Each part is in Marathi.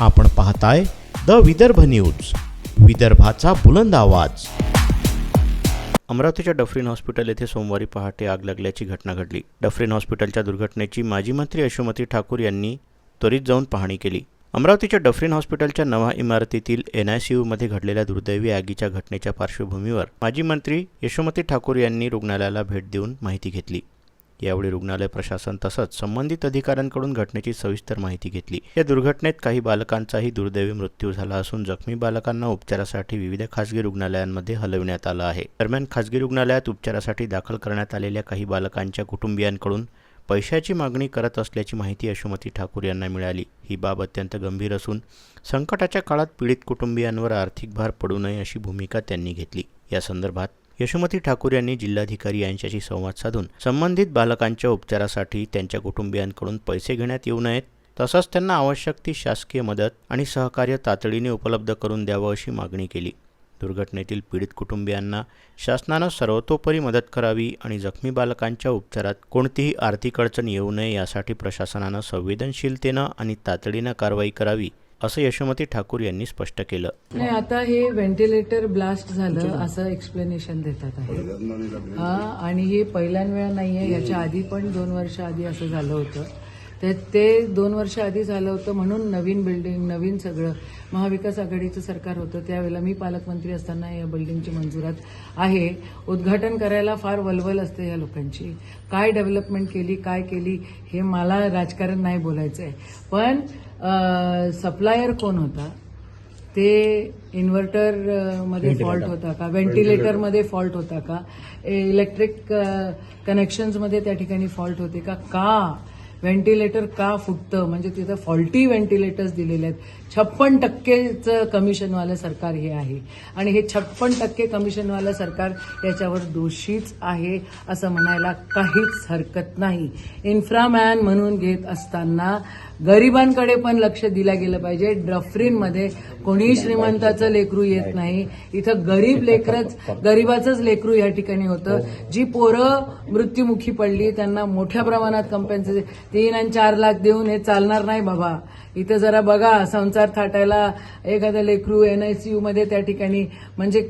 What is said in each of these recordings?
आपण पाहताय द विदर्भ न्यूज, विदर्भाचा बुलंद आवाज। अमरावतीच्या डफरीन हॉस्पिटल येथे सोमवारी पहाटे आग लागल्याची घटना घडली। डफरीन हॉस्पिटलच्या दुर्घटनेची माजी मंत्री यशोमती ठाकूर यांनी त्वरित जाऊन पाहणी केली। अमरावतीच्या डफरीन हॉस्पिटलच्या नव्या इमारतीतील NICU मध्ये घडलेल्या दुर्दैवी आगीच्या घटनेच्या पार्श्वभूमीवर माजी मंत्री यशोमती ठाकूर यांनी रुग्णालयाला भेट देऊन माहिती घेतली। यावेळी रुग्णालय प्रशासन तसंच संबंधित अधिकाऱ्यांकडून घटनेची सविस्तर माहिती घेतली। या दुर्घटनेत काही बालकांचाही दुर्दैवी मृत्यू झाला असून जखमी बालकांना उपचारासाठी विविध खासगी रुग्णालयांमध्ये हलविण्यात आलं आहे। दरम्यान खासगी रुग्णालयात उपचारासाठी दाखल करण्यात आलेल्या काही बालकांच्या कुटुंबियांकडून पैशाची मागणी करत असल्याची माहिती यशोमती ठाकूर यांना मिळाली। ही बाब अत्यंत गंभीर असून संकटाच्या काळात पीडित कुटुंबियांवर आर्थिक भार पडू नये अशी भूमिका त्यांनी घेतली। या संदर्भात यशोमती ठाकूर यांनी जिल्हाधिकारी यांच्याशी संवाद साधून संबंधित बालकांच्या उपचारासाठी त्यांच्या कुटुंबियांकडून पैसे घेण्यात येऊ नयेत, तसंच त्यांना आवश्यक ती शासकीय मदत आणि सहकार्य तातडीने उपलब्ध करून द्यावं अशी मागणी केली। दुर्घटनेतील पीडित कुटुंबियांना शासनानं सर्वतोपरी मदत करावी आणि जखमी बालकांच्या उपचारात कोणतीही आर्थिक अडचण येऊ नये यासाठी प्रशासनानं संवेदनशीलतेनं आणि तातडीनं कारवाई करावी असं यशोमती ठाकूर यांनी स्पष्ट केलं। नाही, आता हे व्हेंटिलेटर ब्लास्ट झालं असं एक्सप्लेनेशन देतात आहे। आणि हे पहिल्यांदा नाहीये, याच्या आधी पण 2 वर्ष आधी असं झालं होतं। ते 2 वर्ष आधी झालं होतं म्हणून नवीन बिल्डिंग, नवीन सगळं महाविकास आघाडीचं सरकार होतं त्यावेळेला मी पालकमंत्री असताना या बिल्डिंगची मंजुरात आहे। उद्घाटन करायला फार वलवल असते या लोकांची, काय डेव्हलपमेंट केली काय केली हे मला राजकारण नाही बोलायचं आहे, पण सप्लायर कोण होता, ते इन्व्हर्टर मध्ये फॉल्ट होता का, व्हेंटिलेटर मध्ये फॉल्ट होता का, इलेक्ट्रिक कनेक्शन्स मध्ये त्या ठिकाणी फॉल्ट होते का व्हेंटिलेटर का फुटतं, म्हणजे तिथं फॉल्टी व्हेंटिलेटर्स दिलेले आहेत। 56% कमिशनवालं सरकार हे आहे आणि हे 56% कमिशनवालं सरकार याच्यावर दोषीच आहे असं म्हणायला काहीच हरकत नाही। इन्फ्रामॅन म्हणून घेत असताना गरिबांकडे पण लक्ष दिलं गेलं पाहिजे। डफरीनमध्ये कोणी श्रीमंताचं लेकरू येत नाही, इथं गरीबाचंच लेकरू या ठिकाणी होतं। जी पोरं मृत्युमुखी पडली त्यांना मोठ्या प्रमाणात कंपेन्सेशन 3 आणि 4 लाख देऊन हे चालणार नाही बाबा। इथं जरा बघा, संसार थाटायला एखादं लेकरू NICU मध्ये त्या ठिकाणी म्हणजे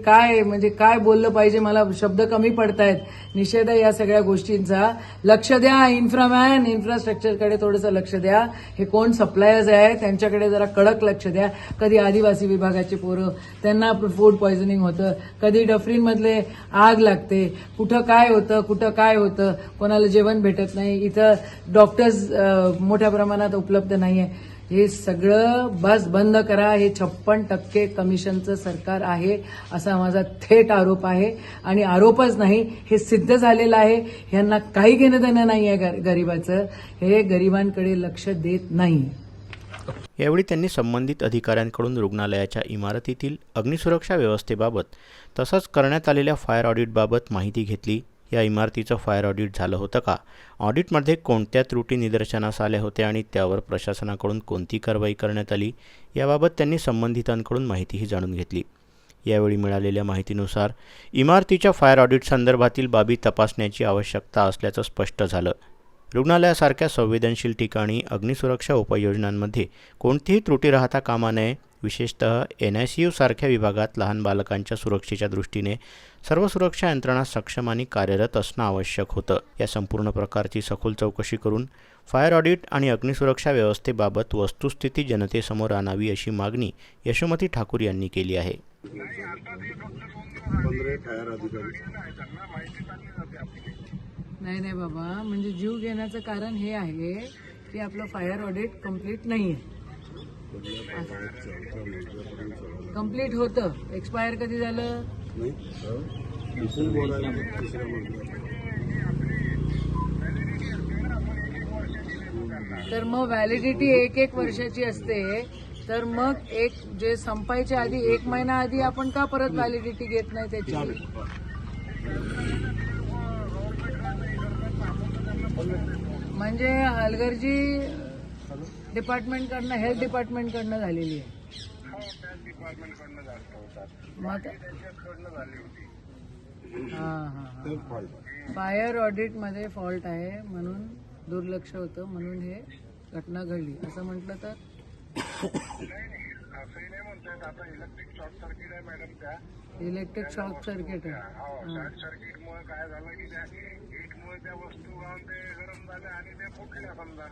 काय बोललं पाहिजे, मला शब्द कमी पडतायत। निषेध आहे या सगळ्या गोष्टींचा। लक्ष द्या, इन्फ्रामॅन इन्फ्रास्ट्रक्चरकडे थोडंसं लक्ष द्या। हे कोण सप्लायर्स आहे त्यांच्याकडे जरा कडक लक्ष द्या। कधी आदिवासी विभागाचे पोरं त्यांना फूड पॉयझनिंग होतं, कधी डफरीनमधले आग लागते, कुठं काय होतं, कोणाला जेवण भेटत नाही, इथं डॉक्टर्स मोठ्या प्रमाणात उपलब्ध नाहीये। हे सगळं बंद करा। हे 56% कमिशनचं सरकार आहे असा माझा थेट आरोप आहे आणि आरोपच नाही, हे सिद्ध झालेलं आहे। ह्यांना काही घेणं देणं नाही आहे गरिबाचं, हे गरिबांकडे लक्ष देत नाही। यावेळी त्यांनी संबंधित अधिकाऱ्यांकडून रुग्णालयाच्या इमारतीतील अग्निसुरक्षा व्यवस्थेबाबत तसंच करण्यात आलेल्या फायर ऑडिटबाबत माहिती घेतली। या इमारतीचं फायर ऑडिट झालं होतं का, ऑडिटमध्ये कोणत्या त्रुटी निदर्शनास आल्या होत्या आणि त्यावर प्रशासनाकडून कोणती कारवाई करण्यात आली याबाबत त्यांनी संबंधितांकडून माहितीही जाणून घेतली। यावेळी मिळालेल्या माहितीनुसार इमारतीच्या फायर ऑडिट संदर्भातील बाबी तपासण्याची आवश्यकता असल्याचं स्पष्ट झालं। रुग्णालयासारख्या संवेदनशील ठिकाणी अग्निसुरक्षा उपाययोजनांमध्ये कोणतीही त्रुटी राहता कामा नये। विशेषतः NICU सारख्या विभागात लहान बालकांच्या सुरक्षेच्या दृष्टीने सर्व सुरक्षा यंत्रणा सक्षम आणि कार्यरत असणं आवश्यक होतं। या संपूर्ण प्रकारची सखोल चौकशी करून फायर ऑडिट आणि अग्निसुरक्षा व्यवस्थेबाबत वस्तुस्थिती जनतेसमोर आणावी अशी मागणी यशोमती ठाकूर यांनी केली आहे। नाही बाबा, म्हणजे जीव घेण्याचं कारण हे आहे की आपलं फायर ऑडिट कम्प्लीट नाहीये। कम्प्लीट होतं, एक्सपायर कधी झालं? तर मग व्हॅलिडिटी 1 वर्षाची असते, तर मग जे संपायच्या आधी 1 महिना आधी आपण का परत व्हॅलिडिटी घेत नाही त्याची? म्हणजे हलगर्जी डिपार्टमेंटकडनं, हेल्थ डिपार्टमेंटकडनं झालेली आहे। फायर ऑडिट मध्ये फॉल्ट आहे म्हणून दुर्लक्ष होतं, म्हणून हे घटना घडली असं म्हटलं तर नाही असंही नाही म्हणतात. आता इलेक्ट्रिक शॉर्ट सर्किट आहे मॅडम. त्या इलेक्ट्रिक शॉर्ट सर्किट आहे. शॉर्ट सर्किटमुळे काय झालं की त्या हीटमुळे त्या वस्तू ते गरम झाल्या आणि ते फुटल्या समजा.